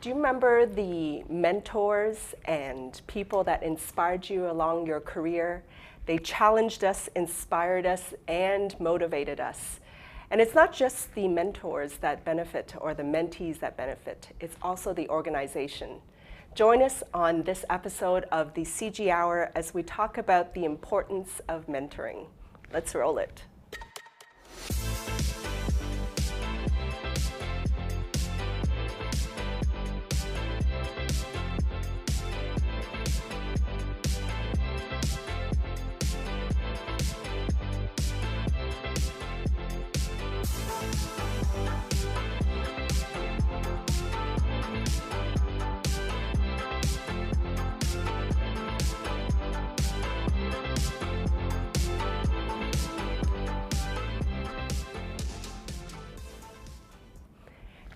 Do you remember the mentors and people that inspired you along your career? They challenged us, inspired us, and motivated us. And it's not just the mentors that benefit or the mentees that benefit, it's also the organization. Join us on this episode of the CG Hour as we talk about the importance of mentoring. Let's roll it.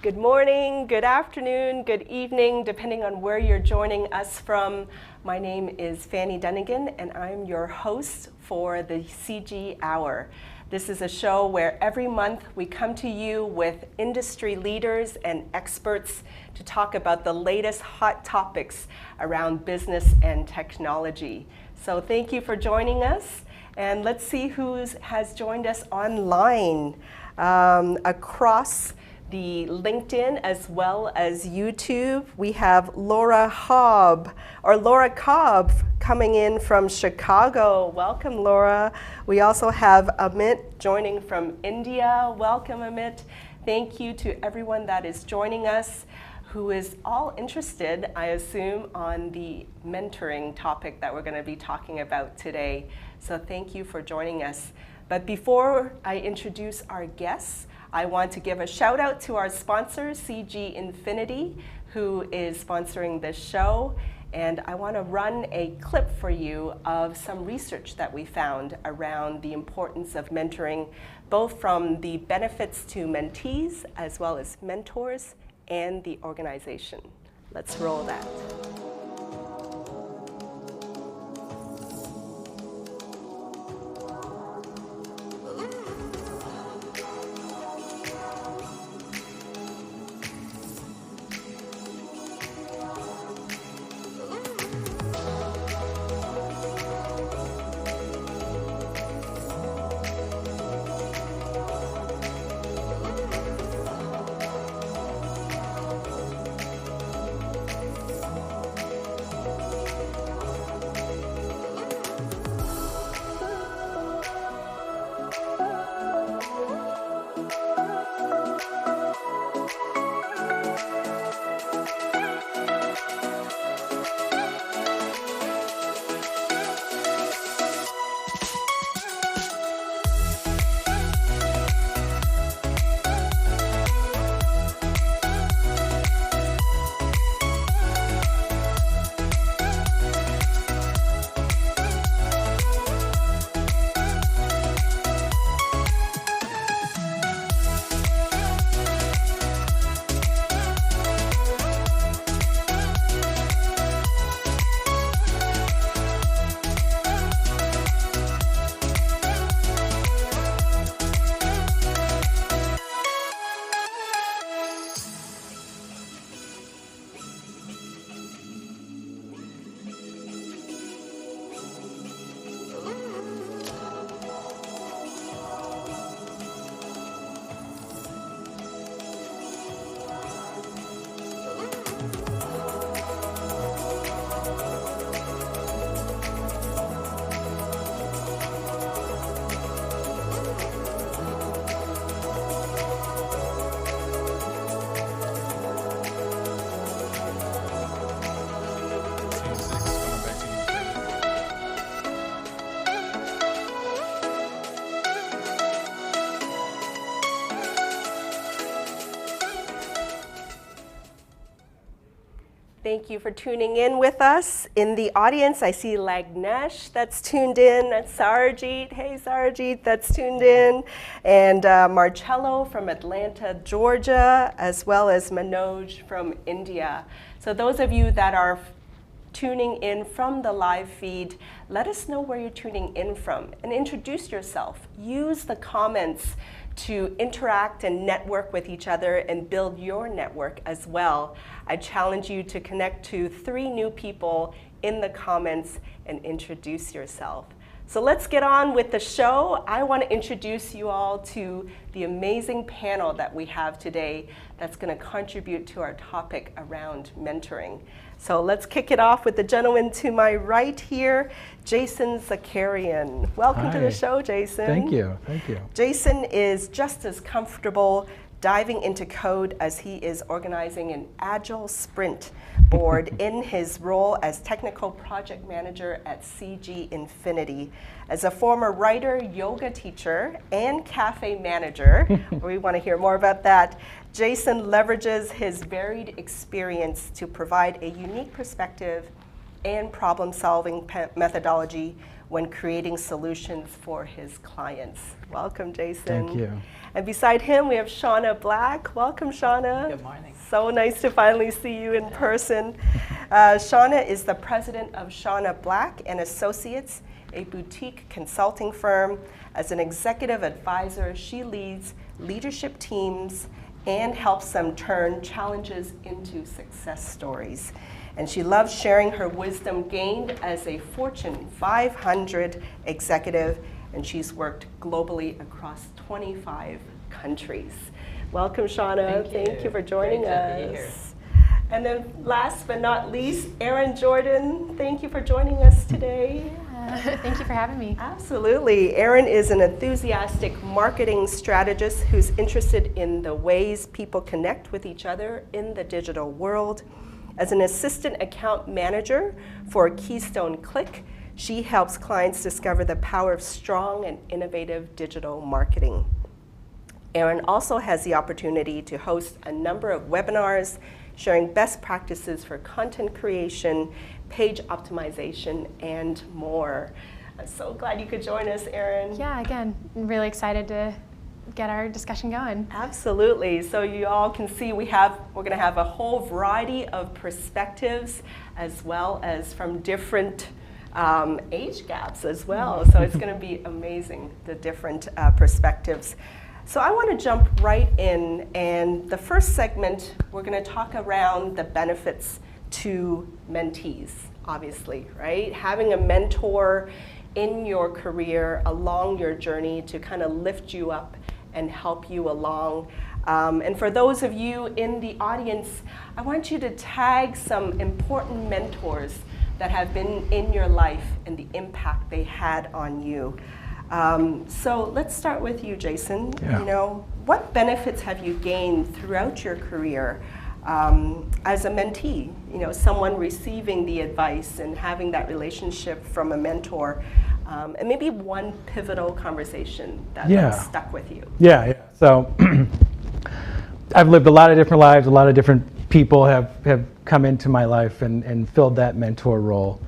Good morning, good afternoon, good evening, depending on where you're joining us from. My name is Fanny Dunnigan, and I'm your host for the CG Hour. This is a show where every month we come to you with industry leaders and experts to talk about the latest hot topics around business and technology. So thank you for joining us, and let's see who has joined us online across the LinkedIn as well as YouTube. We have Laura Cobb coming in from Chicago. Welcome, Laura. We also have Amit joining from India. Welcome, Amit. Thank you to everyone that is joining us who is all interested, I assume, on the mentoring topic that we're going to be talking about today. So thank you for joining us. But before I introduce our guests, I want to give a shout out to our sponsor, CG Infinity, who is sponsoring this show. And I want to run a clip for you of some research that we found around the importance of mentoring, both from the benefits to mentees as well as mentors and the organization. Let's roll that. Thank you for tuning in with us. In the audience, I see Lagnesh that's tuned in, and Sarjeet, hey Sarjeet, that's tuned in, and Marcello from Atlanta, Georgia, as well as Manoj from India. So those of you that are tuning in from the live feed, let us know where you're tuning in from and introduce yourself. Use the comments to interact and network with each other and build your network as well. I challenge you to connect to 3 new people in the comments and introduce yourself. So let's get on with the show. I want to introduce you all to the amazing panel that we have today that's going to contribute to our topic around mentoring. So let's kick it off with the gentleman to my right here, Jason Zakarian. Welcome to the show, Jason. Thank you. Thank you. Jason is just as comfortable diving into code as he is organizing an agile sprint board in his role as technical project manager at CG Infinity. As a former writer, yoga teacher, and cafe manager, we want to hear more about that, Jason leverages his varied experience to provide a unique perspective and problem-solving methodology when creating solutions for his clients. Welcome, Jason. Thank you. And beside him, we have Shauna Black. Welcome, Shauna. Good morning. So nice to finally see you in person. Shauna is the president of Shauna Black and Associates, a boutique consulting firm. As an executive advisor, she leads leadership teams and helps them turn challenges into success stories. And she loves sharing her wisdom gained as a Fortune 500 executive, and she's worked globally across 25 countries. Welcome, Shauna. Thank you for joining us. And then last but not least, Erin Jordan. Thank you for joining us today. Thank you for having me. Absolutely. Erin is an enthusiastic marketing strategist who's interested in the ways people connect with each other in the digital world. As an assistant account manager for Keystone Click, she helps clients discover the power of strong and innovative digital marketing. Erin also has the opportunity to host a number of webinars sharing best practices for content creation, page optimization, and more. I'm so glad you could join us, Erin. Yeah, again, I'm really excited to get our discussion going. Absolutely. So you all can see we're going to have a whole variety of perspectives as well as from different age gaps as well. So it's going to be amazing, the different perspectives. So I want to jump right in, and the first segment, we're going to talk around the benefits to mentees, obviously, right? Having a mentor in your career along your journey to kind of lift you up and help you along. And for those of you in the audience, I want you to tag some important mentors that have been in your life and the impact they had on you. So let's start with you, Jason. Yeah. You know, what benefits have you gained throughout your career as a mentee? You know, someone receiving the advice and having that relationship from a mentor, and maybe one pivotal conversation that stuck with you. Yeah. So I've lived a lot of different lives. A lot of different people have come into my life and filled that mentor role.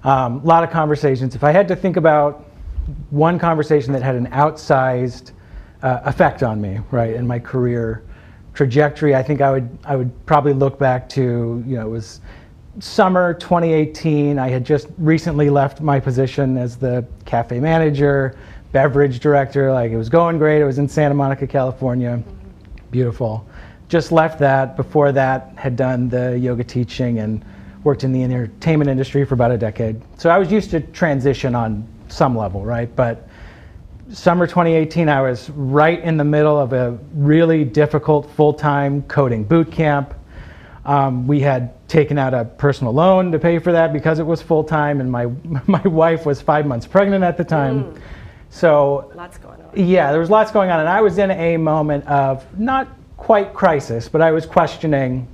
A lot of conversations. If I had to think about one conversation that had an outsized effect on me, right, in my career trajectory, I think I would probably look back to, it was summer 2018. I had just recently left my position as the cafe manager, beverage director. Like, it was going great. It was in Santa Monica, California. Beautiful. Just left that. Before that, had done the yoga teaching and worked in the entertainment industry for about a decade. So I was used to transition on some level, right? But summer 2018, I was right in the middle of a really difficult full-time coding boot camp. We had taken out a personal loan to pay for that because it was full-time, and my wife was 5 months pregnant at the time. So lots going on. Yeah, there was lots going on, and I was in a moment of not quite crisis, but I was questioning,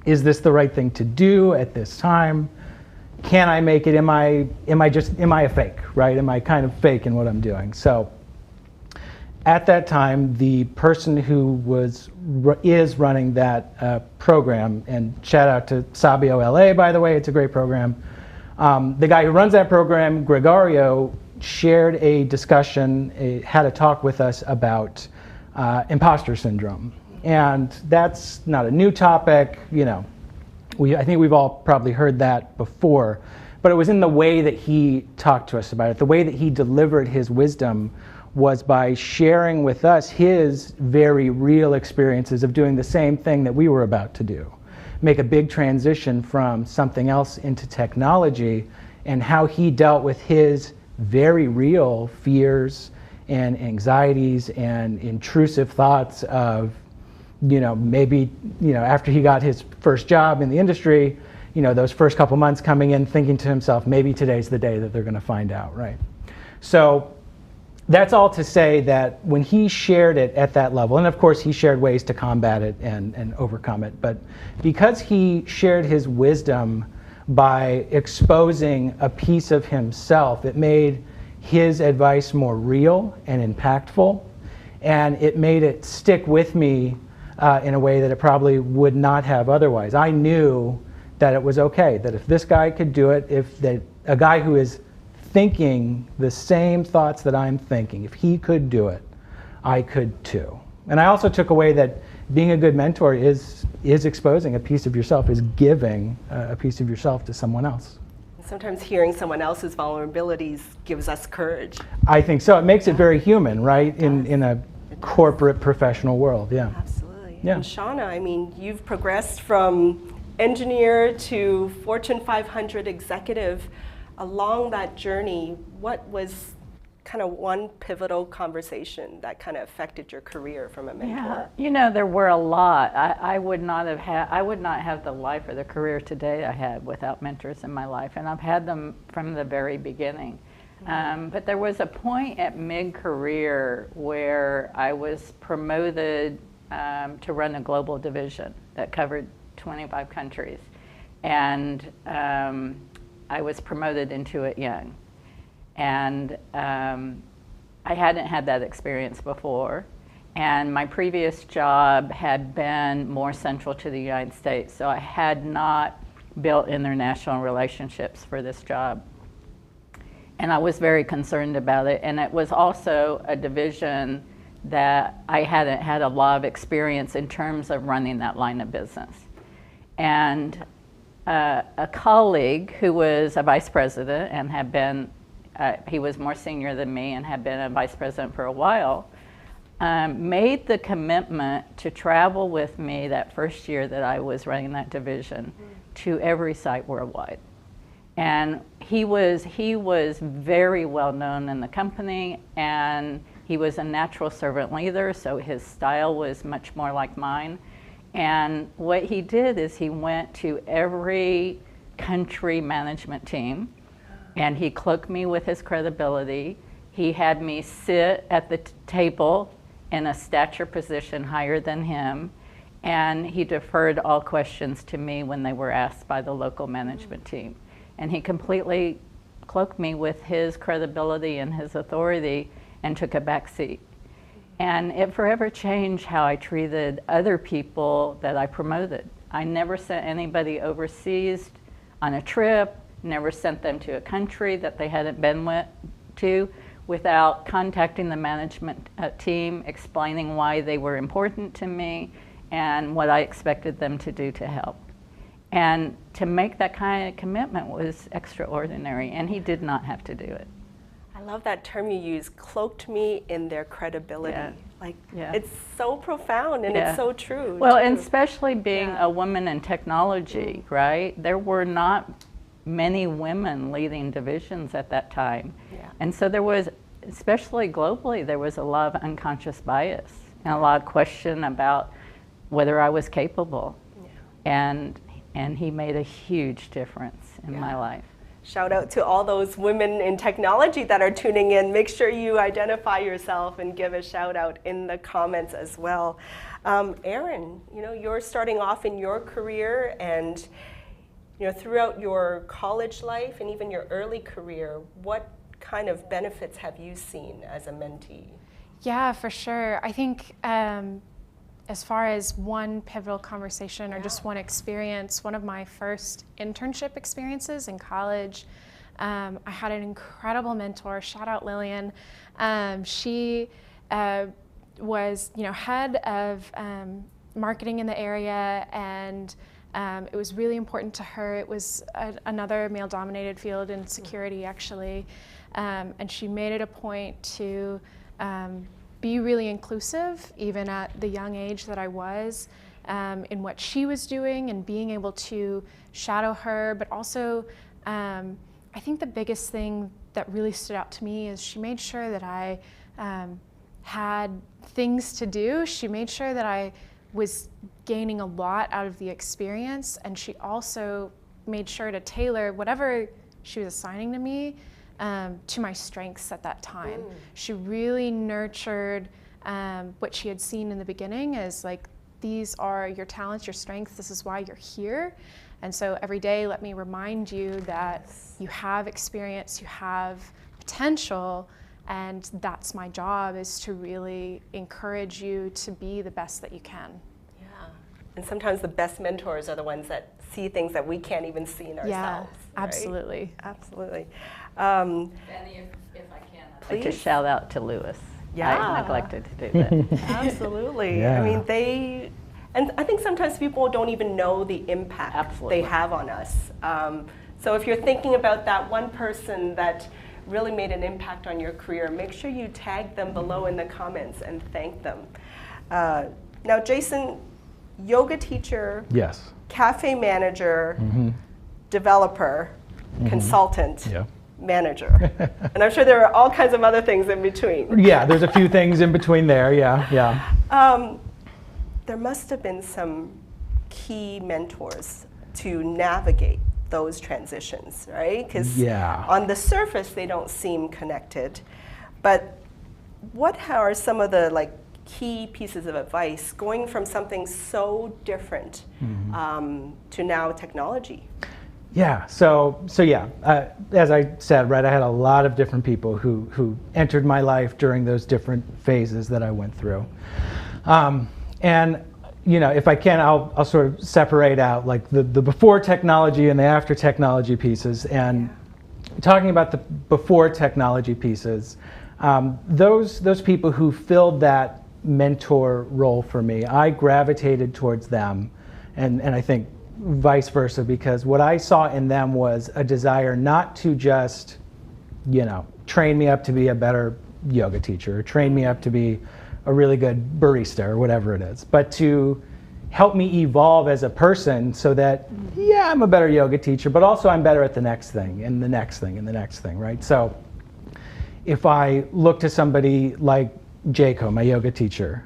is this the right thing to do at this time? Can I make it? Am I a fake, right? Am I kind of fake in what I'm doing? So at that time, the person who is running that program, and shout out to Sabio LA, by the way, it's a great program. The guy who runs that program, Gregorio, shared a discussion, had a talk with us about imposter syndrome. And that's not a new topic, I think we've all probably heard that before, but it was in the way that he talked to us about it. The way that he delivered his wisdom was by sharing with us his very real experiences of doing the same thing that we were about to do. Make a big transition from something else into technology, and how he dealt with his very real fears and anxieties and intrusive thoughts of, maybe, after he got his first job in the industry, those first couple months coming in thinking to himself, maybe today's the day that they're going to find out, right? So that's all to say that when he shared it at that level, and of course he shared ways to combat it and overcome it, but because he shared his wisdom by exposing a piece of himself, it made his advice more real and impactful, and it made it stick with me in a way that it probably would not have otherwise. I knew that it was okay, that if this guy could do it, a guy who is thinking the same thoughts that I'm thinking, if he could do it, I could too. And I also took away that being a good mentor is exposing a piece of yourself, is giving a piece of yourself to someone else. Sometimes hearing someone else's vulnerabilities gives us courage. I think so. It makes it very human, right? In a corporate professional world, yeah. Absolutely. Yeah. And Shauna, you've progressed from engineer to Fortune 500 executive. Along that journey, what was kind of one pivotal conversation that kind of affected your career from a mentor? Yeah, there were a lot. I would not have the life or the career today I had without mentors in my life, and I've had them from the very beginning. But there was a point at mid-career where I was promoted to run a global division that covered 25 countries, and I was promoted into it young. And I hadn't had that experience before. And my previous job had been more central to the United States, so I had not built international relationships for this job. And I was very concerned about it. And it was also a division that I hadn't had a lot of experience in terms of running that line of business. And a colleague who was a vice president and had been, he was more senior than me and had been a vice president for a while, made the commitment to travel with me that first year that I was running that division to every site worldwide. And he was very well known in the company, and he was a natural servant leader, so his style was much more like mine. And what he did is he went to every country management team, and he cloaked me with his credibility. He had me sit at the table in a stature position higher than him, and he deferred all questions to me when they were asked by the local management team. And he completely cloaked me with his credibility and his authority and took a back seat. And it forever changed how I treated other people that I promoted. I never sent anybody overseas on a trip, never sent them to a country that they hadn't been to without contacting the management team, explaining why they were important to me and what I expected them to do to help. And to make that kind of commitment was extraordinary, and he did not have to do it. I love that term you use, cloaked me in their credibility. Yeah. It's so profound and it's so true. Well, too. and especially being a woman in technology, right? There were not many women leading divisions at that time. Yeah. And so there was, especially globally, there was a lot of unconscious bias and a lot of question about whether I was capable. Yeah. And he made a huge difference in my life. Shout out to all those women in technology that are tuning in. Make sure you identify yourself and give a shout out in the comments as well. Erin, you're starting off in your career, and throughout your college life and even your early career, what kind of benefits have you seen as a mentee? Yeah, for sure. I think as far as one pivotal conversation or just one experience, one of my first internship experiences in college, I had an incredible mentor. Shout out Lillian. She was, head of marketing in the area, and it was really important to her. It was another male-dominated field in security, actually, and she made it a point to be really inclusive, even at the young age that I was, in what she was doing and being able to shadow her. But also, I think the biggest thing that really stood out to me is she made sure that I had things to do. She made sure that I was gaining a lot out of the experience, and she also made sure to tailor whatever she was assigning to me to my strengths at that time. She really nurtured what she had seen in the beginning as like, these are your talents, your strengths, this is why you're here. And so every day, let me remind you that you have experience, you have potential, and that's my job, is to really encourage you to be the best that you can. Yeah. And sometimes the best mentors are the ones that see things that we can't even see in ourselves. Yeah, right? absolutely. Absolutely. Benny, if I can, I'd like to shout out to Lewis. Yeah. I neglected to do that. Absolutely. Yeah. I mean, and I think sometimes people don't even know the impact Absolutely. they have on us. So if you're thinking about that one person that really made an impact on your career, make sure you tag them below in the comments and thank them. Now, Jason, yoga teacher, Yes. cafe manager, developer, consultant, Yeah. manager. And I'm sure there are all kinds of other things in between. Yeah, there's a few things in between there. Yeah. There must have been some key mentors to navigate those transitions, right? Because Yeah. on the surface, they don't seem connected. But what are some of the key pieces of advice going from something so different to now technology? Yeah. So yeah. As I said, right, I had a lot of different people who entered my life during those different phases that I went through. And if I can, I'll sort of separate out like the before technology and the after technology pieces. And talking about the before technology pieces, those people who filled that mentor role for me, I gravitated towards them, and I think vice versa, because what I saw in them was a desire not to just, train me up to be a better yoga teacher, or train me up to be a really good barista or whatever it is, but to help me evolve as a person so that, yeah, I'm a better yoga teacher, but also I'm better at the next thing and the next thing and the next thing, right? So if I look to somebody like Jaco, my yoga teacher,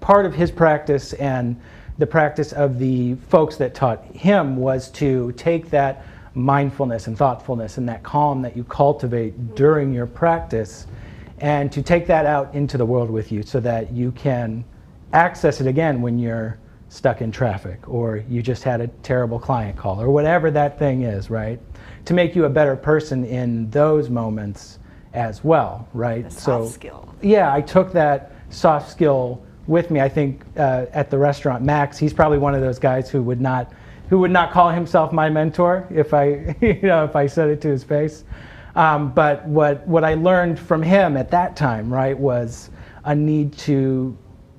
part of his practice and the practice of the folks that taught him was to take that mindfulness and thoughtfulness and that calm that you cultivate during your practice and to take that out into the world with you so that you can access it again when you're stuck in traffic or you just had a terrible client call or whatever that thing is, right? To make you a better person in those moments as well, right? The soft skill. Yeah, I took that soft skill with me. I think at the restaurant, Max, he's probably one of those guys who would not call himself my mentor if I, if I said it to his face. But what I learned from him at that time, right, was a need to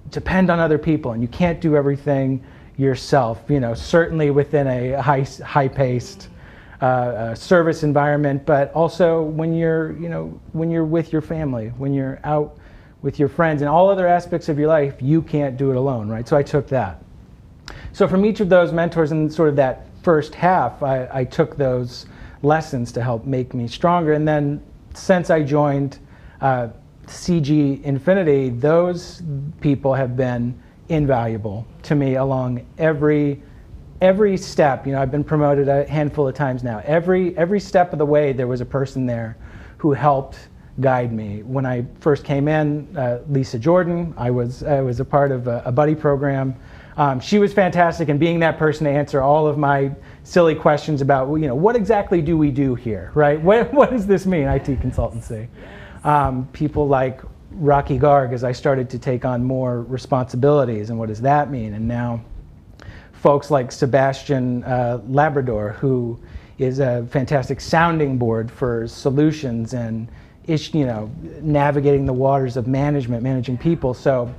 depend on other people, and you can't do everything yourself. Certainly within a high-paced service environment, but also when you're with your family, when you're out with your friends, and all other aspects of your life, you can't do it alone, right? So I took that. So from each of those mentors in sort of that first half, I took those lessons to help make me stronger. And then since I joined CG Infinity, those people have been invaluable to me along every step. I've been promoted a handful of times now. Every step of the way, there was a person there who helped guide me. When I first came in, Lisa Jordan, I was a part of a buddy program. She was fantastic in being that person to answer all of my silly questions about, what exactly do we do here, right? What does this mean, IT consultancy? People like Rocky Garg, as I started to take on more responsibilities, and what does that mean? And now folks like Sebastian Labrador, who is a fantastic sounding board for solutions and navigating the waters of managing people. So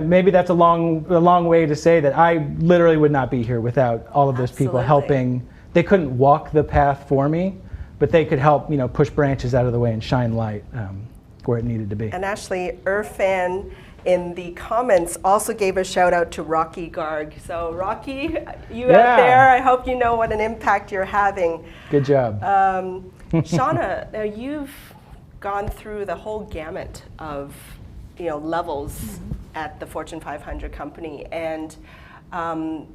maybe that's a long way to say that I literally would not be here without all of those people helping. They couldn't walk the path for me, but they could help, push branches out of the way and shine light where it needed to be. And actually, Irfan in the comments also gave a shout out to Rocky Garg. So Rocky, you out there, I hope you know what an impact you're having. Good job. Shauna, now you've gone through the whole gamut of levels at the Fortune 500 company, and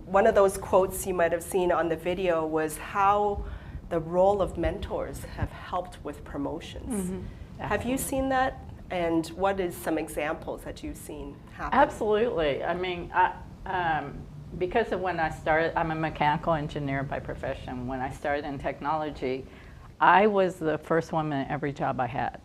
one of those quotes you might have seen on the video was how the role of mentors have helped with promotions. Have you seen that? And what is some examples that you've seen happen? Absolutely. I mean, because of when I started, I'm a mechanical engineer by profession. When I started in technology, I was the first woman in every job I had.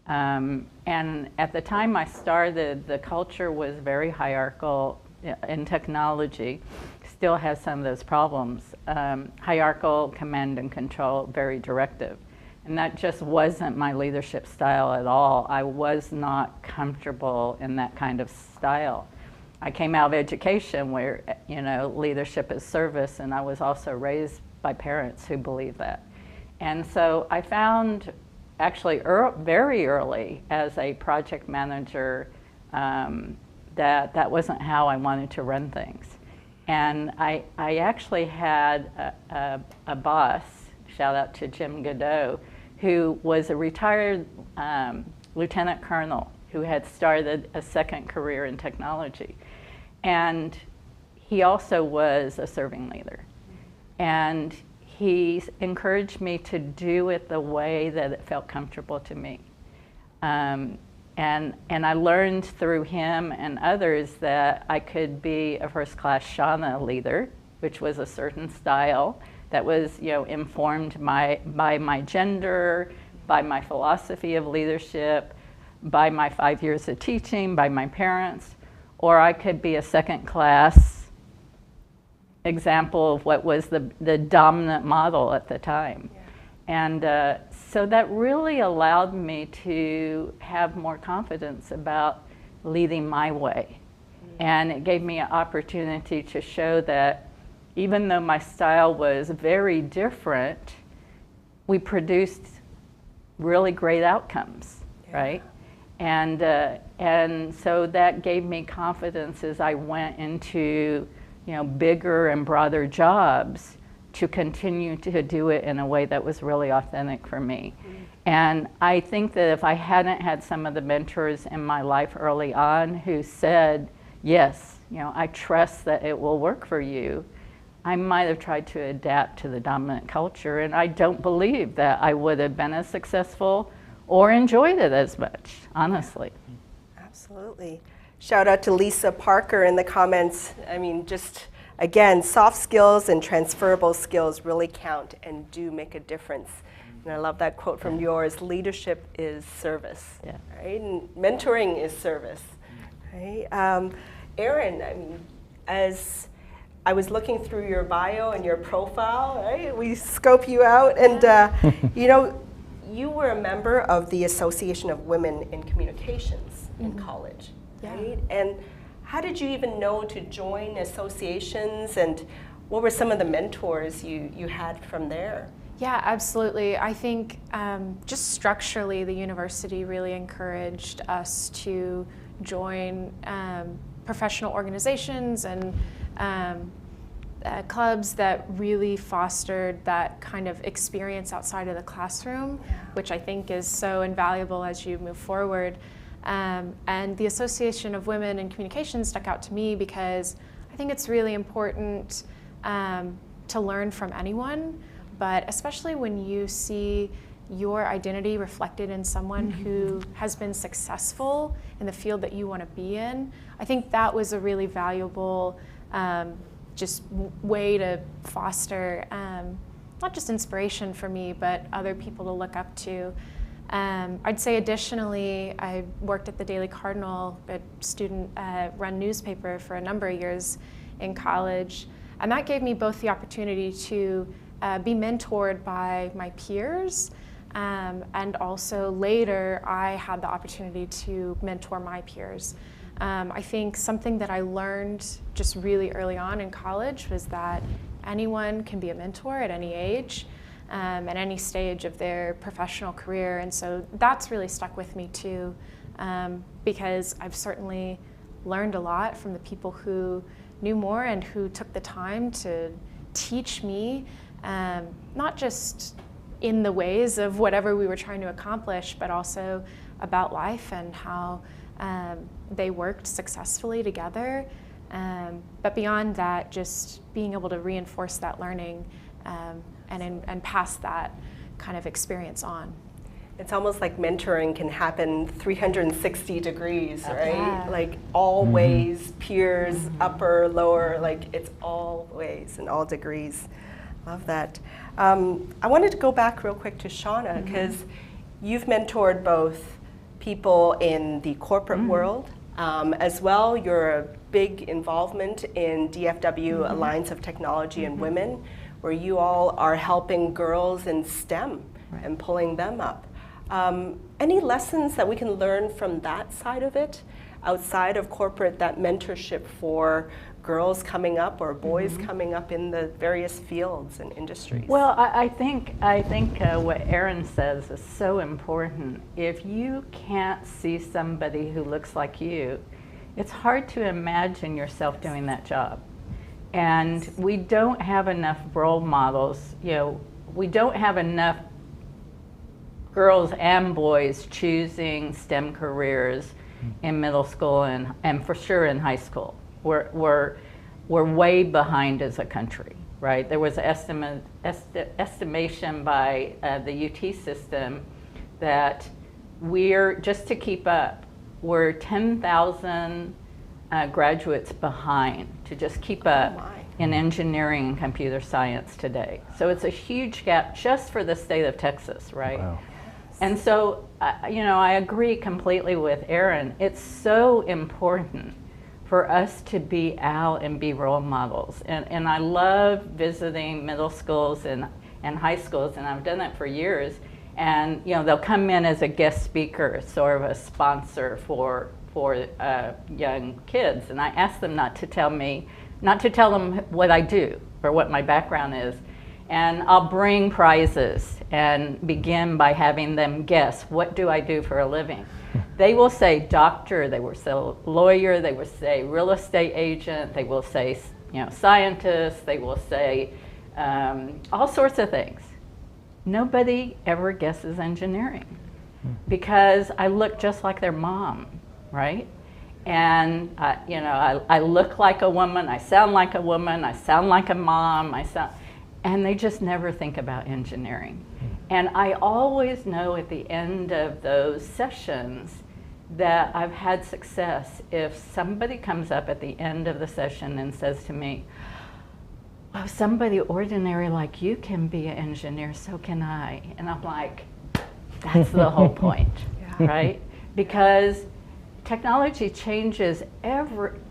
And at the time I started, the culture was very hierarchical in technology, still has some of those problems. Hierarchical, command and control, very directive. And that just wasn't my leadership style at all. I was not comfortable in that kind of style. I came out of education where, leadership is service, and I was also raised by parents who believe that. And so I found actually very early as a project manager that wasn't how I wanted to run things. And I actually had a boss, shout out to Jim Godot, who was a retired lieutenant colonel who had started a second career in technology. And he also was a serving leader. And he encouraged me to do it the way that it felt comfortable to me. And I learned through him and others that I could be a first-class Shauna leader, which was a certain style that was, informed by my gender, by my philosophy of leadership, by my 5 years of teaching, by my parents, or I could be a second-class example of what was the dominant model at the time. Yeah. And so that really allowed me to have more confidence about leading my way. And it gave me an opportunity to show that even though my style was very different, we produced really great outcomes, right? And so that gave me confidence as I went into bigger and broader jobs to continue to do it in a way that was really authentic for me. And I think that if I hadn't had some of the mentors in my life early on who said, yes, I trust that it will work for you, I might have tried to adapt to the dominant culture, and I don't believe that I would have been as successful or enjoyed it as much, honestly. Absolutely. Shout out to Lisa Parker in the comments. I mean, just again, soft skills and transferable skills really count and do make a difference. And I love that quote from yours, leadership is service, right? And mentoring is service, right? Erin, I mean, as I was looking through your bio and your profile, right? We scope you out, and you were a member of the Association of Women in Communications in college, right? And how did you even know to join associations, and what were some of the mentors you had from there? Yeah, absolutely. I think just structurally, the university really encouraged us to join professional organizations and clubs that really fostered that kind of experience outside of the classroom, which I think is so invaluable as you move forward. And the Association of Women in Communications stuck out to me because I think it's really important to learn from anyone, but especially when you see your identity reflected in someone who has been successful in the field that you want to be in. I think that was a really valuable just way to foster not just inspiration for me, but other people to look up to. I'd say additionally, I worked at the Daily Cardinal, a student-run newspaper, for a number of years in college, and that gave me both the opportunity to be mentored by my peers, and also later I had the opportunity to mentor my peers. I think something that I learned just really early on in college was that anyone can be a mentor at any age. at any stage of their professional career. And so that's really stuck with me too, because I've certainly learned a lot from the people who knew more and who took the time to teach me, not just in the ways of whatever we were trying to accomplish, but also about life and how they worked successfully together. But beyond that, just being able to reinforce that learning and pass that kind of experience on. It's almost like mentoring can happen 360 degrees, right? Yeah. Like always, peers, upper, lower, like it's all ways and all degrees. Love that. I wanted to go back real quick to Shauna, because you've mentored both people in the corporate world, as well. You're a big involvement in DFW Alliance of Technology and Women, where you all are helping girls in STEM and pulling them up. Any lessons that we can learn from that side of it, outside of corporate, that mentorship for girls coming up or boys coming up in the various fields and industries? Well, I think what Erin says is so important. If you can't see somebody who looks like you, it's hard to imagine yourself doing that job. And we don't have enough role models. You know, we don't have enough girls and boys choosing STEM careers in middle school and for sure in high school. We're way behind as a country, right? There was an estimation by the UT system that we're, just to keep up, we're 10,000 graduates behind to just keep up in engineering and computer science today. So it's a huge gap just for the state of Texas, right? Wow. And so, you know, I agree completely with Erin. It's so important for us to be out and be role models. And I love visiting middle schools and high schools, and I've done that for years. And, you know, they'll come in as a guest speaker, sort of a sponsor for young kids. And I ask them not to tell them what I do or what my background is. And I'll bring prizes and begin by having them guess, what do I do for a living? They will say doctor, they will say lawyer, they will say real estate agent, they will say, you know, scientist, they will say all sorts of things. Nobody ever guesses engineering because I look just like their mom, right? And you know, I look like a woman, I sound like a woman, I sound like a mom, and they just never think about engineering. And I always know at the end of those sessions that I've had success if somebody comes up at the end of the session and says to me, oh, somebody ordinary like you can be an engineer, so can I. And I'm like, that's the whole point, right? Because technology changes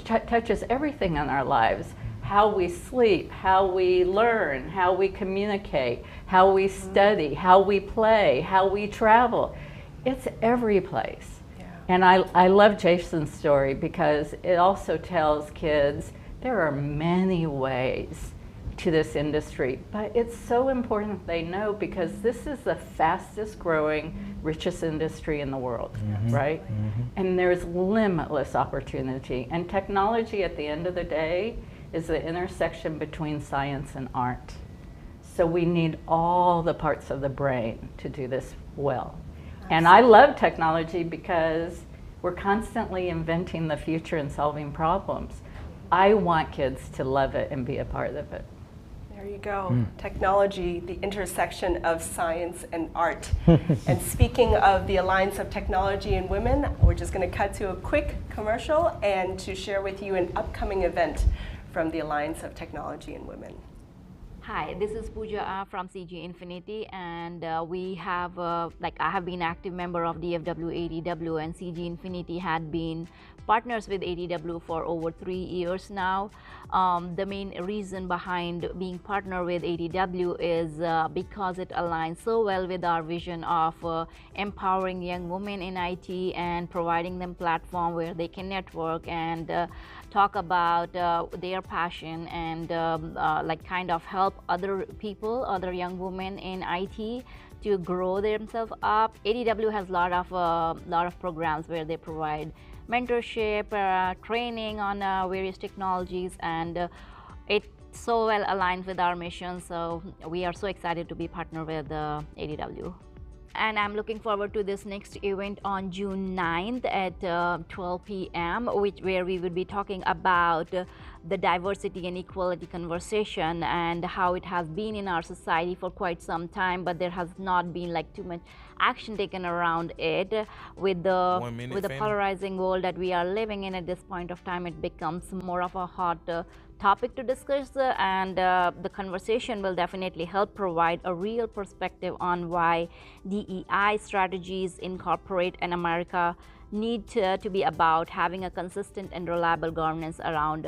touches everything in our lives. How we sleep, how we learn, how we communicate, how we study, how we play, how we travel. It's every place. Yeah. And I love Jason's story because it also tells kids there are many ways to this industry, but it's so important they know because this is the fastest growing, richest industry in the world, right? And there's limitless opportunity. And technology at the end of the day is the intersection between science and art. So we need all the parts of the brain to do this well. Absolutely. And I love technology because we're constantly inventing the future and solving problems. I want kids to love it and be a part of it. There you go. Technology, the intersection of science and art. And speaking of the Alliance of Technology and Women, we're just going to cut to a quick commercial and to share with you an upcoming event from the Alliance of Technology and Women. Hi, this is Pooja from CG Infinity, and we have, I have been active member of DFW ADW, and CG Infinity had been partners with ADW for over 3 years now. The main reason behind being partner with ADW is because it aligns so well with our vision of empowering young women in IT and providing them platform where they can network and talk about their passion and like kind of help other people, other young women in IT to grow themselves up. ADW has a lot of programs where they provide mentorship, training on various technologies, and it's so well aligned with our mission. So we are so excited to be partner with ADW. And I'm looking forward to this next event on June 9th at 12 p.m. where we will be talking about the diversity and equality conversation and how it has been in our society for quite some time, but there has not been like too much action taken around it. With the polarizing world that we are living in at this point of time, it becomes more of a hot topic to discuss, and the conversation will definitely help provide a real perspective on why DEI strategies in corporate and America need to be about having a consistent and reliable governance around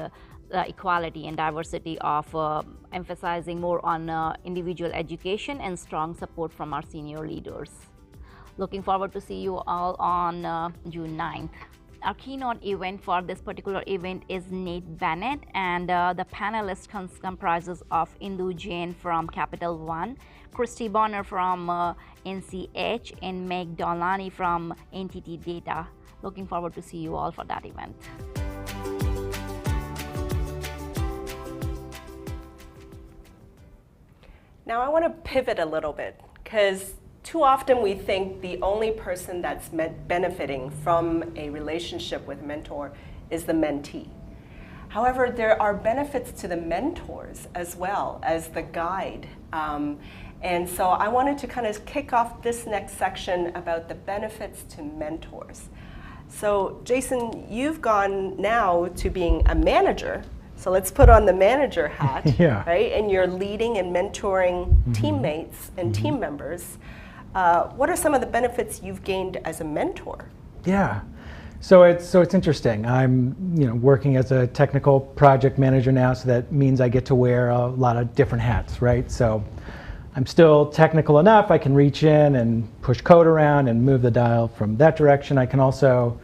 equality and diversity, of emphasizing more on individual education and strong support from our senior leaders. Looking forward to see you all on June 9th. Our keynote event for this particular event is Nate Bennett, and the panelist comprises of Indu Jain from Capital One, Christy Bonner from NCH, and Meg Dolani from NTT Data. Looking forward to see you all for that event. Now I want to pivot a little bit, because too often we think the only person that's benefiting from a relationship with mentor is the mentee. However, there are benefits to the mentors as well as the guide. And so I wanted to kind of kick off this next section about the benefits to mentors. So Jason, you've gone now to being a manager. So let's put on the manager hat, Yeah. right? And you're leading and mentoring teammates and team members. What are some of the benefits you've gained as a mentor? Yeah, so it's interesting. I'm working as a technical project manager now, so that means I get to wear a lot of different hats, right? So I'm still technical enough. I can reach in and push code around and move the dial from that direction. I can also,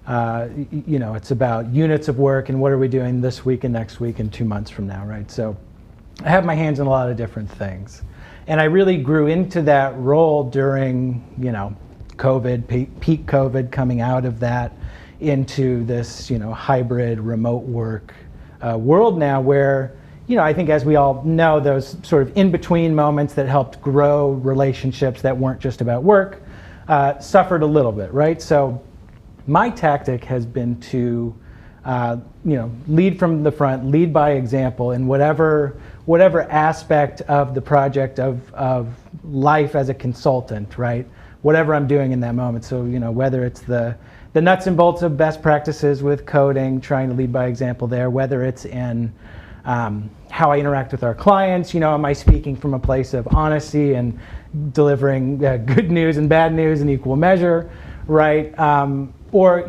it's about units of work and what are we doing this week and next week and 2 months from now, right? So I have my hands in a lot of different things. And I really grew into that role during, COVID, peak COVID, coming out of that into this, hybrid remote work world now where, I think as we all know, those sort of in-between moments that helped grow relationships that weren't just about work suffered a little bit, right? So my tactic has been to, lead from the front, lead by example in whatever aspect of the project of life as a consultant, right? Whatever I'm doing in that moment. So, whether it's the nuts and bolts of best practices with coding, trying to lead by example there, whether it's in how I interact with our clients, am I speaking from a place of honesty and delivering good news and bad news in equal measure, right? Or,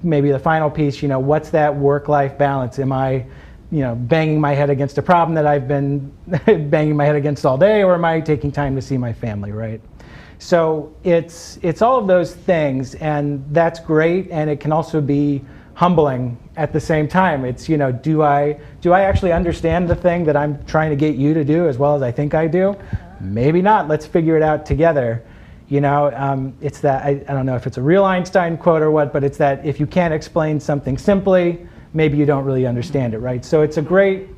maybe the final piece, what's that work-life balance? Am I, banging my head against a problem that I've been banging my head against all day, or am I taking time to see my family, right? So it's all of those things, and that's great, and it can also be humbling at the same time. It's, do I actually understand the thing that I'm trying to get you to do as well as I think I do? Maybe not. Let's figure it out together. It's that, I don't know if it's a real Einstein quote or what, but it's that if you can't explain something simply, maybe you don't really understand it, right? So it's a great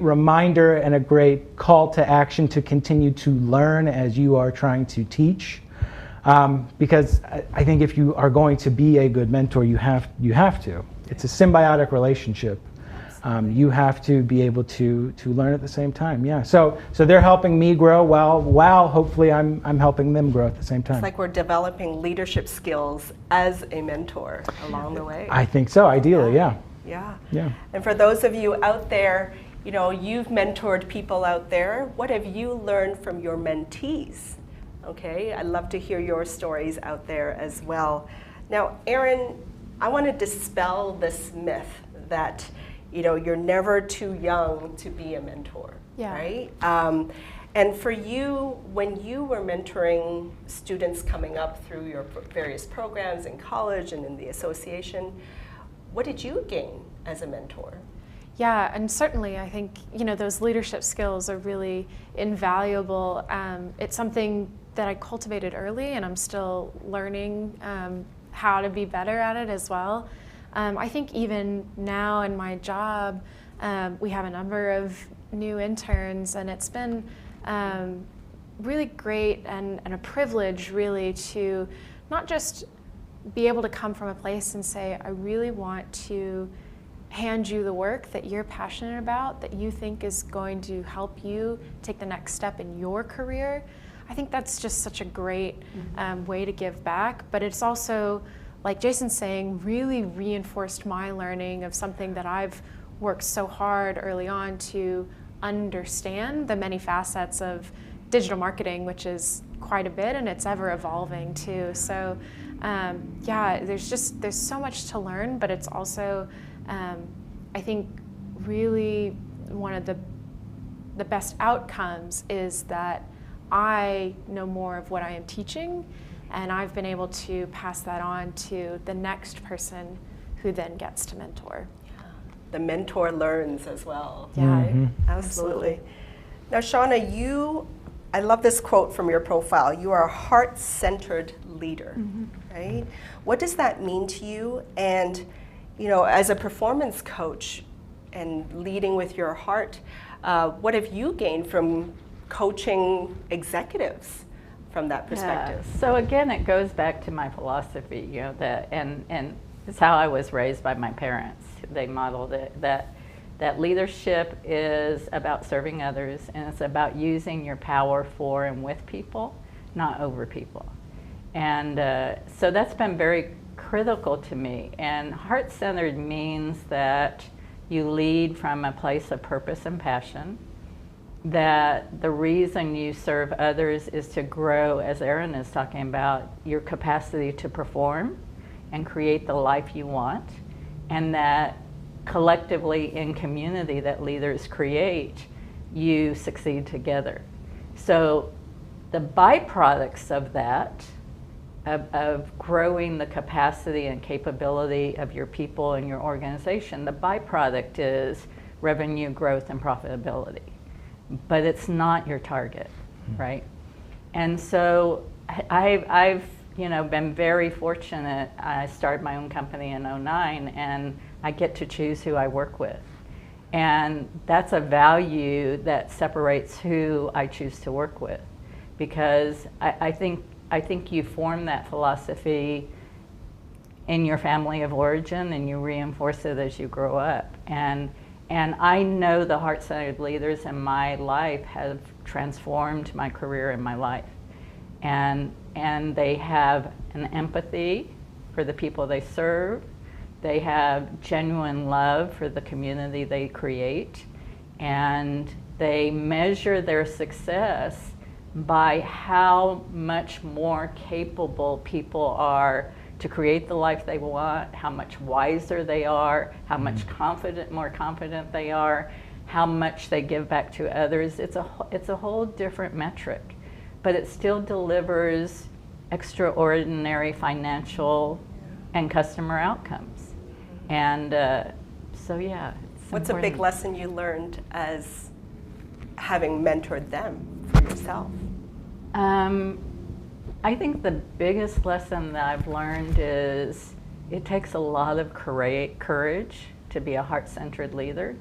reminder and a great call to action to continue to learn as you are trying to teach. Because I think if you are going to be a good mentor, you have to. It's a symbiotic relationship. You have to be able to learn at the same time. Yeah. So they're helping me grow while hopefully I'm helping them grow at the same time. It's like we're developing leadership skills as a mentor along the way. I think so. Ideally, yeah. Yeah. And for those of you out there, you've mentored people out there. What have you learned from your mentees? Okay, I'd love to hear your stories out there as well. Now, Erin, I want to dispel this myth that, you know, you're never too young to be a mentor, Yeah. right? And for you, when you were mentoring students coming up through your various programs in college and in the association, what did you gain as a mentor? Yeah, and certainly I think, you know, those leadership skills are really invaluable. It's something that I cultivated early, and I'm still learning how to be better at it as well. I think even now in my job, we have a number of new interns, and it's been really great and a privilege really to not just be able to come from a place and say, I really want to hand you the work that you're passionate about, that you think is going to help you take the next step in your career. I think that's just such a great way to give back, but it's also, like Jason's saying, really reinforced my learning of something that I've worked so hard early on to understand, the many facets of digital marketing, which is quite a bit, and it's ever evolving too. So yeah, there's so much to learn, but it's also I think really one of the best outcomes is that I know more of what I am teaching, and I've been able to pass that on to the next person who then gets to mentor. Yeah. The mentor learns as well. Yeah, Mhm. Absolutely. Now, Shauna, I love this quote from your profile. You are a heart-centered leader, right? What does that mean to you? And, you know, as a performance coach and leading with your heart, what have you gained from coaching executives from that perspective? Yeah. So again, it goes back to my philosophy, you know, that and it's how I was raised by my parents. They modeled it that leadership is about serving others, and it's about using your power for and with people, not over people. And so that's been very critical to me. And heart-centered means that you lead from a place of purpose and passion, that the reason you serve others is to grow, as Erin is talking about, your capacity to perform and create the life you want, and that collectively in community that leaders create, you succeed together. So the byproducts of that, of growing the capacity and capability of your people and your organization, the byproduct is revenue growth and profitability. But it's not your target, right? And so I've you know, been very fortunate. I started my own company in '09, and I get to choose who I work with. And that's a value that separates who I choose to work with, because I think you form that philosophy in your family of origin, and you reinforce it as you grow up. And I know the heart-centered leaders in my life have transformed my career and my life. And they have an empathy for the people they serve. They have genuine love for the community they create. And they measure their success by how much more capable people are to create the life they want, how much wiser they are, how much more confident they are, how much they give back to others. It's a whole different metric, but it still delivers extraordinary financial and customer outcomes. And so yeah. What's a big lesson you learned as having mentored them for yourself? I think the biggest lesson that I've learned is it takes a lot of courage to be a heart-centered leader,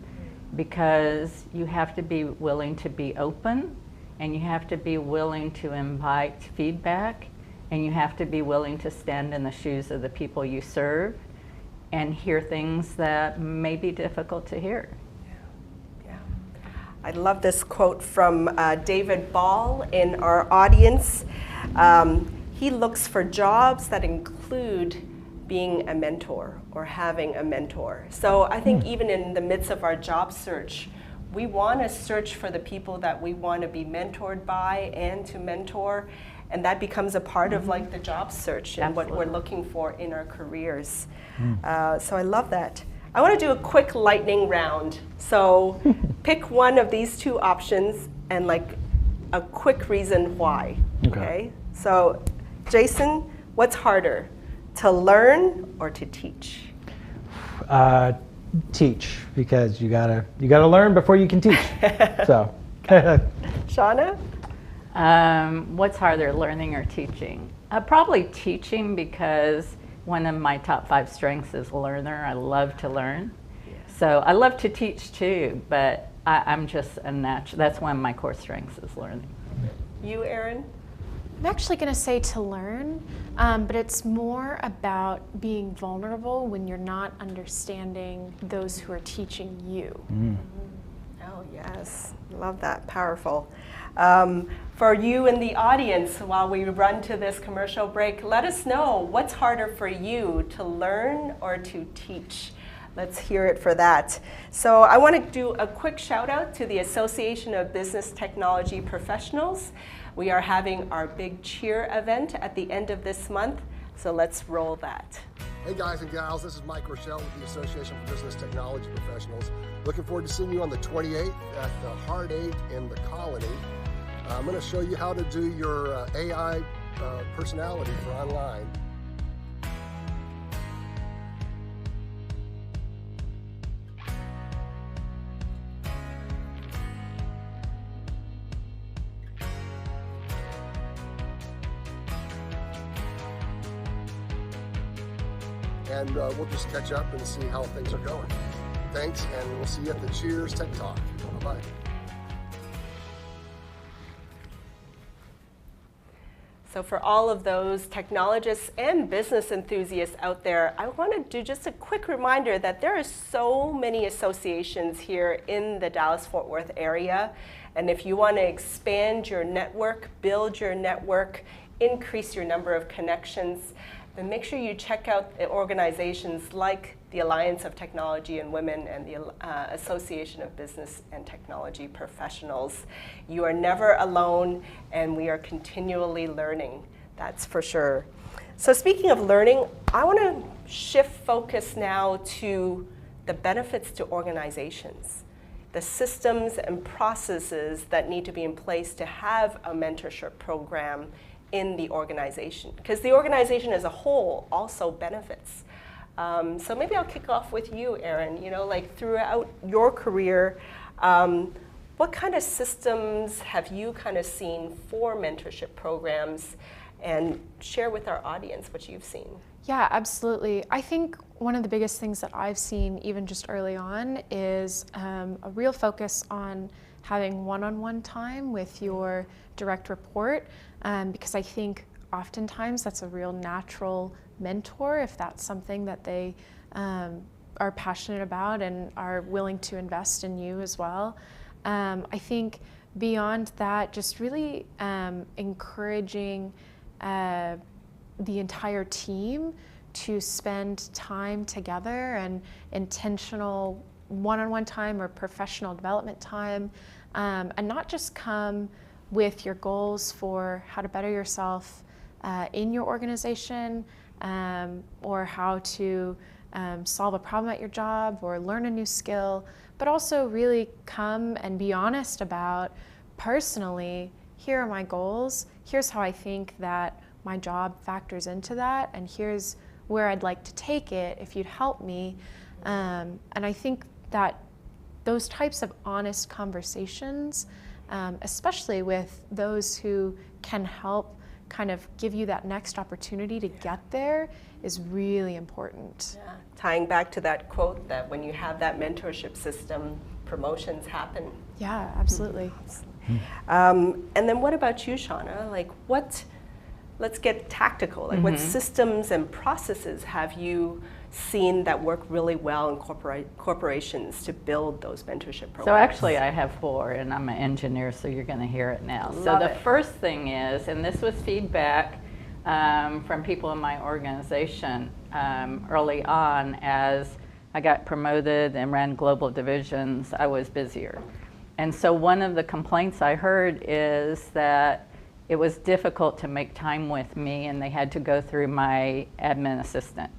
because you have to be willing to be open, and you have to be willing to invite feedback, and you have to be willing to stand in the shoes of the people you serve and hear things that may be difficult to hear. Yeah. I love this quote from David Ball in our audience. He looks for jobs that include being a mentor or having a mentor. So I think even in the midst of our job search, we want to search for the people that we want to be mentored by and to mentor. and that becomes a part of like the job search and what Absolutely. we're looking for in our careers. So I love that. I want to do a quick lightning round. So pick one of these two options and like a quick reason why. Okay. So Jason, what's harder, to learn or to teach? Teach, because you gotta learn before you can teach. So. Shauna? What's harder, learning or teaching? Probably teaching, because one of my top 5 strengths is learner. I love to learn. So I love to teach too, but I'm just a natural. That's one of my core strengths is learning. You, Erin? I'm actually going to say to learn, but it's more about being vulnerable when you're not understanding those who are teaching you. Oh, yes. Love that. Powerful. For you in the audience, while we run to this commercial break, let us know what's harder for you, to learn or to teach. Let's hear it for that. So I want to do a quick shout out to the Association of Business Technology Professionals. We are having our big cheer event at the end of this month, so let's roll that. Hey guys and gals, this is Mike Rochelle with the Association for Business Technology Professionals. Looking forward to seeing you on the 28th at the Heart 8 in the Colony. I'm going to show you how to do your AI personality for online. And we'll just catch up and see how things are going. Thanks, and we'll see you at the Cheers Tech Talk. Bye-bye. So for all of those technologists and business enthusiasts out there, I want to do just a quick reminder that there are so many associations here in the Dallas-Fort Worth area. And if you want to expand your network, build your network, increase your number of connections, then make sure you check out organizations like the Alliance of Technology and Women and the Association of Business and Technology Professionals. You are never alone, and we are continually learning, that's for sure. So speaking of learning, I want to shift focus now to the benefits to organizations, the systems and processes that need to be in place to have a mentorship program in the organization, because the organization as a whole also benefits. So maybe I'll kick off with you, Erin. You know, like throughout your career, what kind of systems have you kind of seen for mentorship programs, and share with our audience what you've seen? Yeah, absolutely. I think one of the biggest things that I've seen even just early on is a real focus on having one-on-one time with your direct report, because I think oftentimes that's a real natural mentor if that's something that they are passionate about and are willing to invest in you as well. I think beyond that, just really encouraging the entire team to spend time together and intentional one-on-one time or professional development time, and not just come with your goals for how to better yourself in your organization, or how to solve a problem at your job or learn a new skill, but also really come and be honest about personally, here are my goals, here's how I think that my job factors into that, and here's where I'd like to take it if you'd help me. And I think that those types of honest conversations, especially with those who can help kind of give you that next opportunity to get there, is really important. Yeah. Tying back to that quote that when you have that mentorship system, promotions happen. Yeah, absolutely. And then what about you, Shauna? Like let's get tactical. Like what systems and processes have you seen that work really well in corporations to build those mentorship programs? So actually I have 4, and I'm an engineer, so you're going to hear it now. So Love the it. first thing is, and this was feedback from people in my organization early on, as I got promoted and ran global divisions, I was busier. And so one of the complaints I heard is that it was difficult to make time with me, and they had to go through my admin assistant.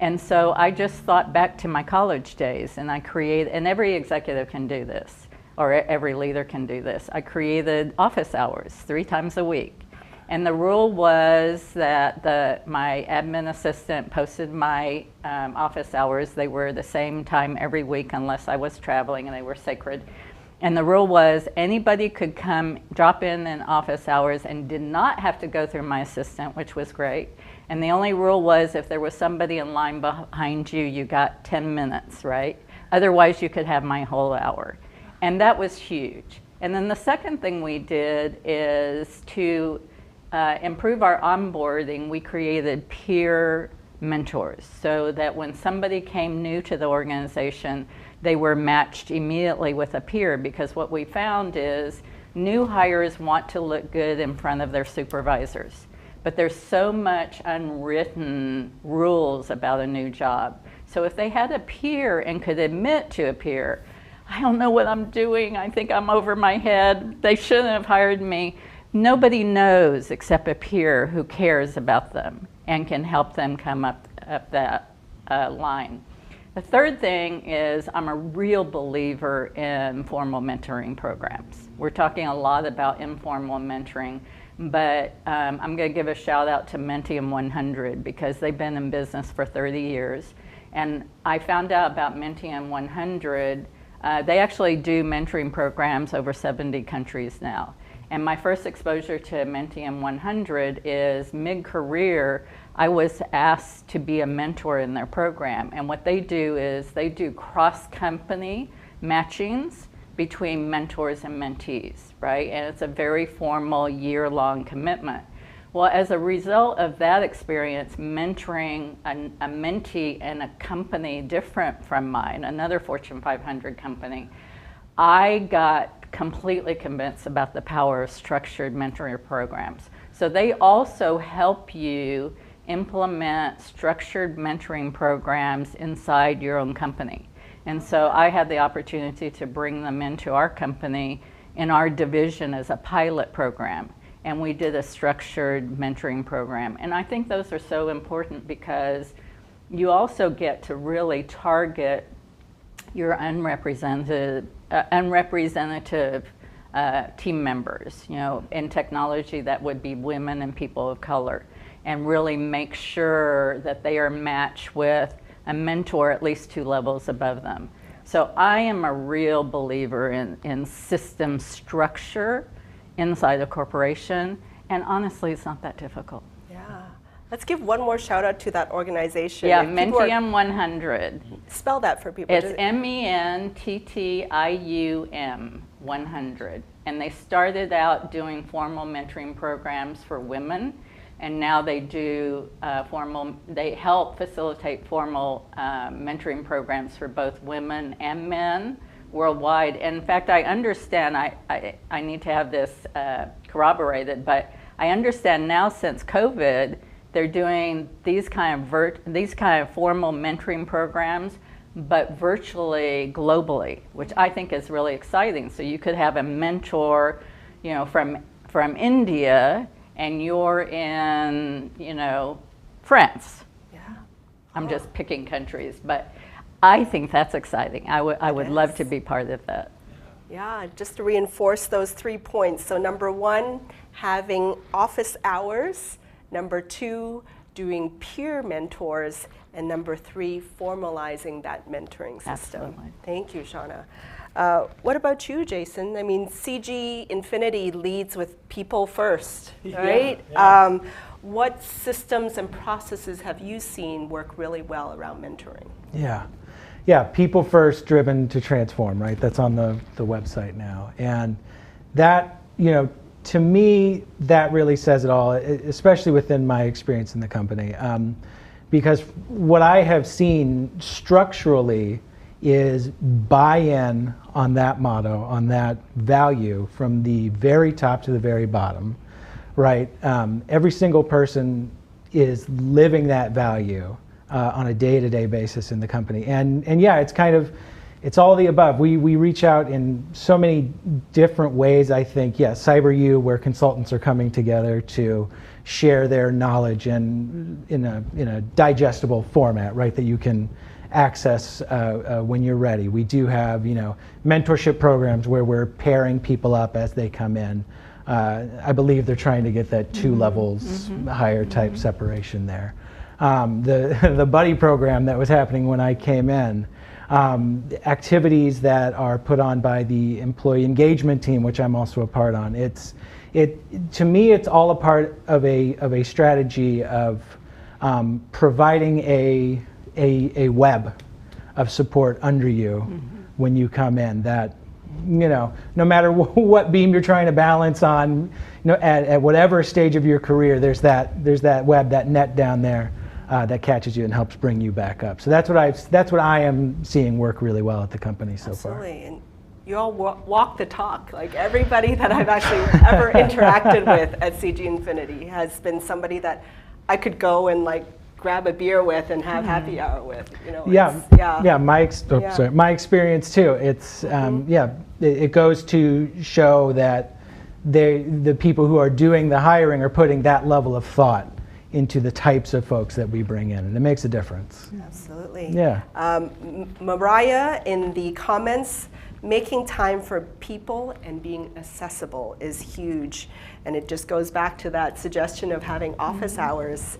And so I just thought back to my college days, and I created, and every executive can do this, or every leader can do this. I created office hours 3 times a week. And the rule was that my admin assistant posted my office hours. They were the same time every week unless I was traveling, and they were sacred. And the rule was anybody could come, drop in office hours and did not have to go through my assistant, which was great. And the only rule was if there was somebody in line behind you, you got 10 minutes, right? Otherwise, you could have my whole hour. And that was huge. And then the second thing we did is to improve our onboarding. We created peer mentors so that when somebody came new to the organization, they were matched immediately with a peer, because what we found is new hires want to look good in front of their supervisors. But there's so much unwritten rules about a new job. So if they had a peer and could admit to a peer, I don't know what I'm doing, I think I'm over my head, they shouldn't have hired me. Nobody knows except a peer who cares about them and can help them come up that line. The third thing is I'm a real believer in formal mentoring programs. We're talking a lot about informal mentoring, but I'm going to give a shout out to Mentium 100 because they've been in business for 30 years. And I found out about Mentium 100. They actually do mentoring programs over 70 countries now. And my first exposure to Mentium 100 is mid-career, I was asked to be a mentor in their program. And what they do is they do cross-company matchings between mentors and mentees, right? And it's a very formal year-long commitment. Well, as a result of that experience, mentoring a mentee in a company different from mine, another Fortune 500 company, I got completely convinced about the power of structured mentoring programs. So they also help you implement structured mentoring programs inside your own company. And so I had the opportunity to bring them into our company in our division as a pilot program. And we did a structured mentoring program. And I think those are so important because you also get to really target your unrepresentative team members. You know, in technology that would be women and people of color, and really make sure that they are matched with a mentor at least 2 levels above them. So I am a real believer in system structure inside a corporation, and honestly, it's not that difficult. Yeah. Let's give one more shout out to that organization. Yeah, Mentium 100. Spell that for people. It's MENTTIUM 100. And they started out doing formal mentoring programs for women, and now they do they help facilitate formal mentoring programs for both women and men worldwide. And in fact, I understand, I need to have this corroborated, but I understand now since COVID, they're doing these kind of formal mentoring programs, but virtually globally, which I think is really exciting. So you could have a mentor, you know, from India, and you're in, you know, France. Yeah. I'm just picking countries, but I think that's exciting. I would love to be part of that. Yeah, just to reinforce those 3 points. So number 1, having office hours. Number 2, doing peer mentors. And number 3, formalizing that mentoring system. Absolutely. Thank you, Shauna. What about you, Jason? I mean, CG Infinity leads with people first, right? Yeah. What systems and processes have you seen work really well around mentoring? Yeah, people first, driven to transform, right? That's on the website now. And that, you know, to me, that really says it all, especially within my experience in the company. Because what I have seen structurally is buy-in on that motto, on that value from the very top to the very bottom, right? Every single person is living that value on a day-to-day basis in the company. And yeah, it's kind of, it's all the above. We reach out in so many different ways, I think. Yeah, CyberU, where consultants are coming together to share their knowledge and in a digestible format, right, that you can access when you're ready. We do have, mentorship programs where we're pairing people up as they come in. I believe they're trying to get that 2 levels higher type separation there. The buddy program that was happening when I came in, activities that are put on by the employee engagement team, which I'm also a part on. To me, it's all a part of a strategy of providing a web of support under you when you come in. That no matter what beam you're trying to balance on, at whatever stage of your career, there's that web, that net down there. That catches you and helps bring you back up. So that's what I am seeing work really well at the company so far. Absolutely, and you all walk the talk. Like everybody that I've actually ever interacted with at CG Infinity has been somebody that I could go and grab a beer with and have happy hour with. My experience too. It's it goes to show that the people who are doing the hiring are putting that level of thought into the types of folks that we bring in, and it makes a difference. Absolutely. Yeah. Mariah, in the comments, making time for people and being accessible is huge, and it just goes back to that suggestion of having office hours.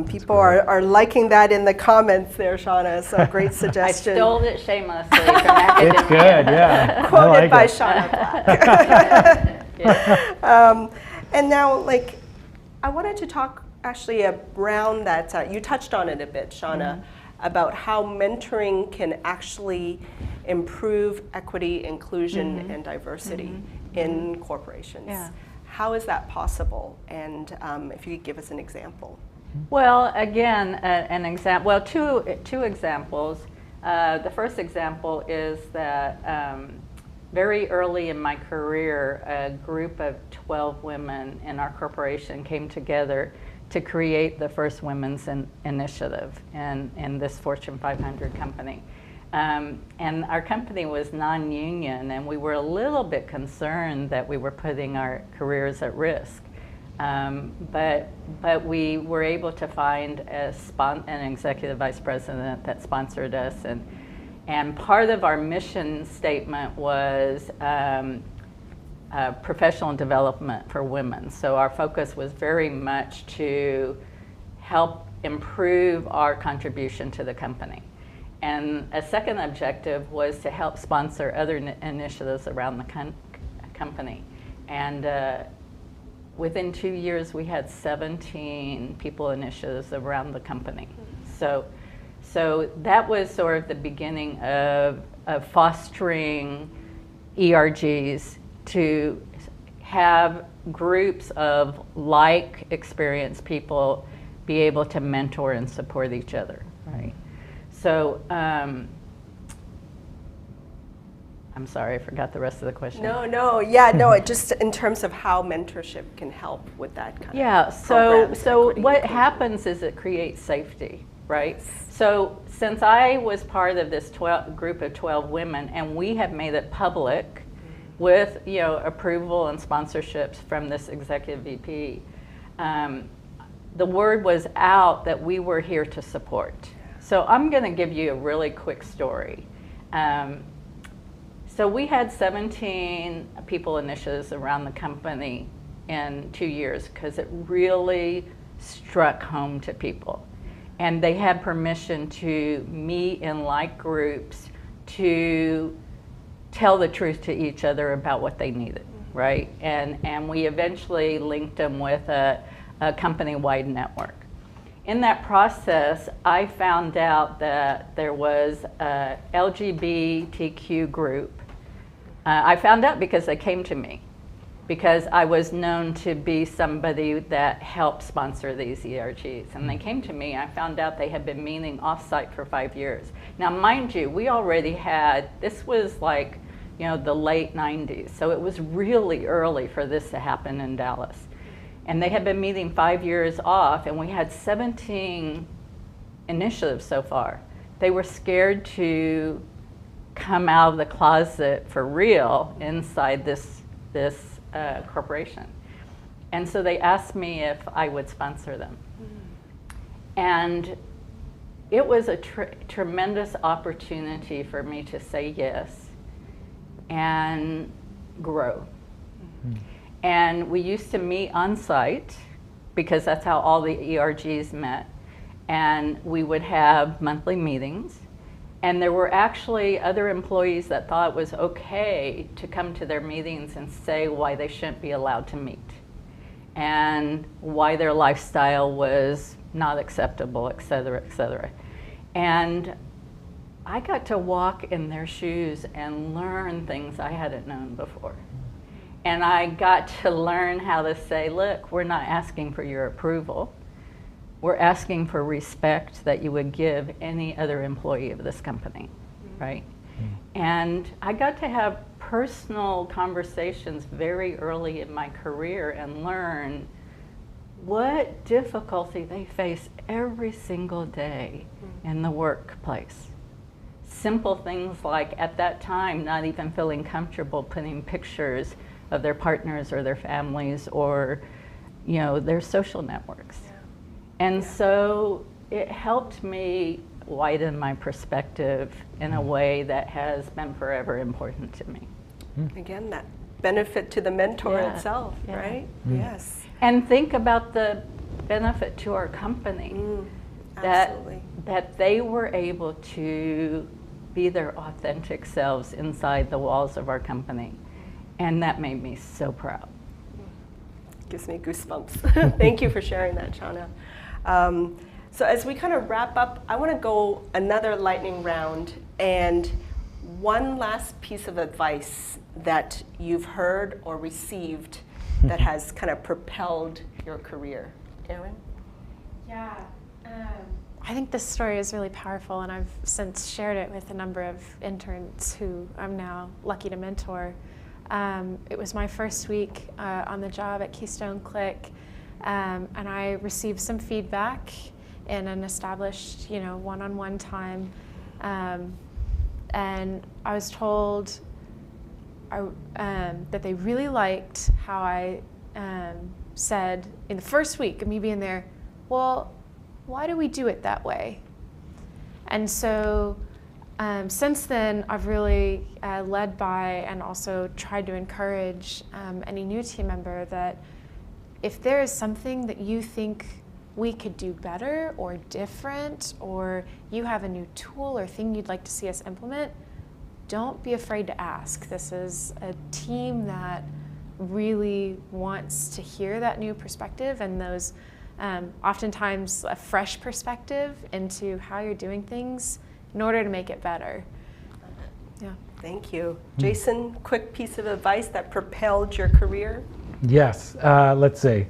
People are liking that in the comments there, Shauna, so great suggestion. I stole it shamelessly from academia. It's good, yeah. Quoted by Shauna Black. And now, I wanted to talk actually around that, you touched on it a bit, Shauna, about how mentoring can actually improve equity, inclusion, and diversity in corporations. Yeah. How is that possible? And if you could give us an example. Well, again, two examples. The first example is that very early in my career, a group of 12 women in our corporation came together to create the first women's initiative in this Fortune 500 company. And our company was non-union, and we were a little bit concerned that we were putting our careers at risk. But we were able to find an executive vice president that sponsored us, and part of our mission statement was professional development for women. So our focus was very much to help improve our contribution to the company. And a second objective was to help sponsor other initiatives around the company. And within 2 years, we had 17 people initiatives around the company. So that was sort of the beginning of fostering ERGs to have groups of experienced people be able to mentor and support each other, right? So, I'm sorry, I forgot the rest of the question. No, just in terms of how mentorship can help with that kind of so what happens is it creates safety, right? So since I was part of this group of 12 women, and we have made it public with approval and sponsorships from this executive VP, the word was out that we were here to support. So I'm going to give you a really quick story. So we had 17 people initiatives around the company in 2 years because it really struck home to people. And they had permission to meet in groups to tell the truth to each other about what they needed, right? And we eventually linked them with a company-wide network. In that process, I found out that there was a LGBTQ group. I found out because they came to me, because I was known to be somebody that helped sponsor these ERGs. And they came to me, I found out they had been meeting off-site for 5 years. Now, mind you, we already had, this was the late 90s, so it was really early for this to happen in Dallas. And they had been meeting 5 years off, and we had 17 initiatives so far. They were scared to come out of the closet for real inside this corporation. And so they asked me if I would sponsor them. And it was a tremendous opportunity for me to say yes and grow. And we used to meet on site because that's how all the ERGs met. And we would have monthly meetings. And there were actually other employees that thought it was okay to come to their meetings and say why they shouldn't be allowed to meet and why their lifestyle was not acceptable, et cetera, et cetera. And I got to walk in their shoes and learn things I hadn't known before. And I got to learn how to say, look, we're not asking for your approval. We're asking for respect that you would give any other employee of this company, right? And I got to have personal conversations very early in my career and learn what difficulty they face every single day in the workplace. Simple things like, at that time, not even feeling comfortable putting pictures of their partners or their families or, you know, their social networks. And so it helped me widen my perspective in a way that has been forever important to me. Again, that benefit to the mentor Yeah. itself, Yeah. right? Yes. And think about the benefit to our company, Absolutely. that they were able to be their authentic selves inside the walls of our company. And that made me so proud. Gives me goosebumps. Thank you for sharing that, Shauna. So as we kind of wrap up, I want to go another lightning round, and one last piece of advice that you've heard or received that has kind of propelled your career. Erin? Yeah, I think this story is really powerful, and I've since shared it with a number of interns who I'm now lucky to mentor. It was my first week on the job at Keystone Click, and I received some feedback in an established, one-on-one time, and I was told that they really liked how I said in the first week of me being there, well, why do we do it that way? And so since then, I've really led by and also tried to encourage any new team member that if there is something that you think we could do better or different, or you have a new tool or thing you'd like to see us implement, don't be afraid to ask. This is a team that really wants to hear that new perspective and those oftentimes a fresh perspective into how you're doing things in order to make it better. Yeah. Thank you. Jason, quick piece of advice that propelled your career? Yes, let's see.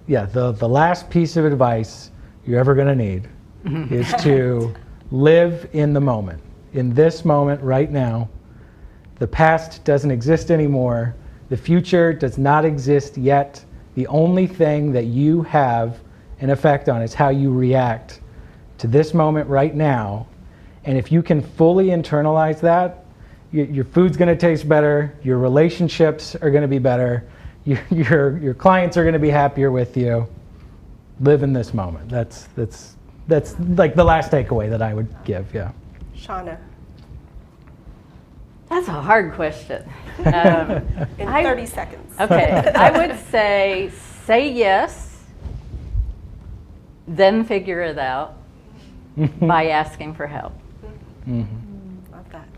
Yeah, the last piece of advice you're ever going to need is to live in the moment. In this moment right now. The past doesn't exist anymore. The future does not exist yet. The only thing that you have an effect on is how you react to this moment right now. And if you can fully internalize that, your food's going to taste better, your relationships are going to be better, your clients are going to be happier with you. Live in this moment. That's like the last takeaway that I would give. Yeah. Shauna? That's a hard question. In 30 seconds. Okay, I would say yes, then figure it out by asking for help. Love that.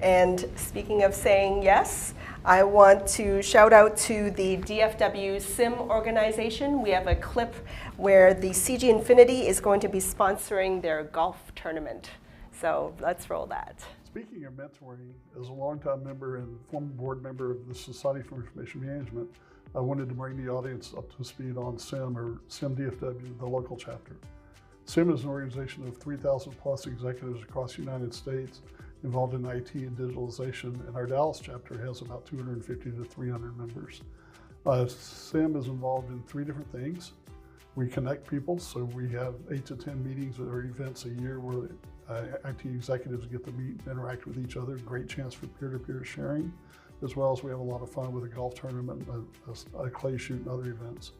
And speaking of saying yes, I want to shout out to the DFW Sim organization. We have a clip where the CG Infinity is going to be sponsoring their golf tournament. So let's roll that. Speaking of mentoring, as a longtime member and former board member of the Society for Information Management, I wanted to bring the audience up to speed on SIM, or SIM DFW, the local chapter. SIM is an organization of 3,000 plus executives across the United States involved in IT and digitalization, and our Dallas chapter has about 250 to 300 members. SIM is involved in 3 different things. We connect people, so we have 8 to 10 meetings or events a year where IT executives get to meet and interact with each other. Great chance for peer-to-peer sharing, as well as we have a lot of fun with a golf tournament, a clay shoot, and other events.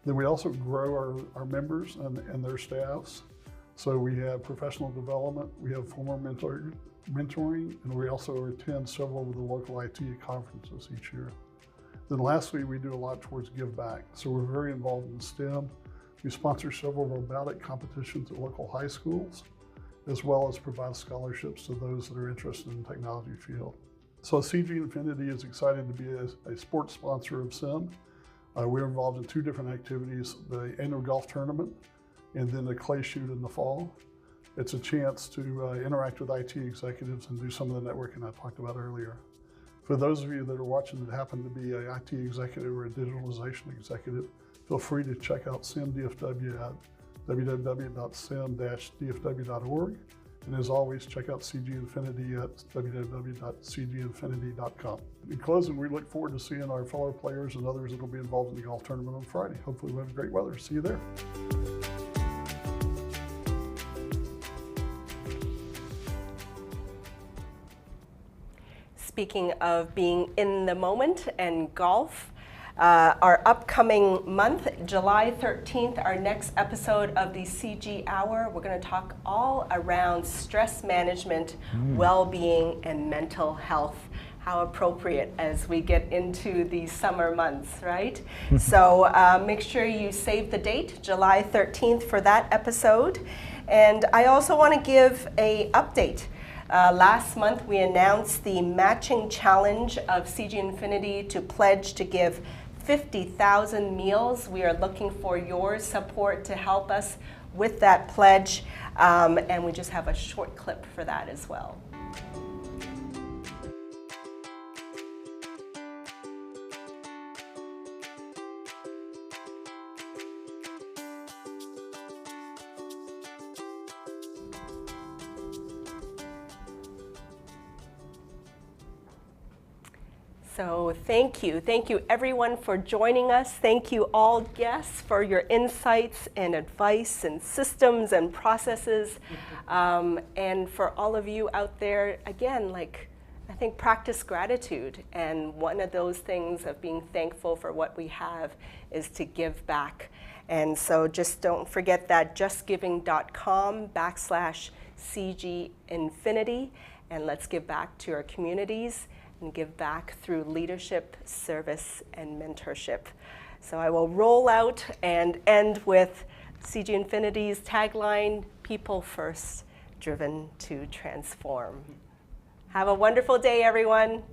Then we also grow our members and their staffs. So we have professional development, we have formal mentoring, and we also attend several of the local IT conferences each year. Then lastly, we do a lot towards give back. So we're very involved in STEM. We sponsor several robotic competitions at local high schools, as well as provide scholarships to those that are interested in the technology field. So CG Infinity is excited to be a sports sponsor of SIM. We're involved in 2 different activities, the annual golf tournament and then the clay shoot in the fall. It's a chance to interact with IT executives and do some of the networking I talked about earlier. For those of you that are watching that happen to be an IT executive or a digitalization executive, feel free to check out SIM-DFW at www.sim-dfw.org. And as always, check out CG Infinity at www.cginfinity.com. In closing, we look forward to seeing our fellow players and others that will be involved in the golf tournament on Friday. Hopefully we'll have great weather. See you there. Speaking of being in the moment and golf, our upcoming month, July 13th, our next episode of the CG Hour, we're going to talk all around stress management, well-being, and mental health. How appropriate as we get into the summer months, right? So make sure you save the date, July 13th, for that episode. And I also want to give an update. Last month, we announced the matching challenge of CG Infinity to pledge to give 50,000 meals. We are looking for your support to help us with that pledge, and we just have a short clip for that as well. So thank you everyone for joining us. Thank you all guests for your insights and advice and systems and processes. And for all of you out there, again, I think practice gratitude. And one of those things of being thankful for what we have is to give back. And so just don't forget that justgiving.com/CG Infinity, and let's give back to our communities and give back through leadership, service, and mentorship. So I will roll out and end with CG Infinity's tagline, people first, driven to transform. Have a wonderful day, everyone.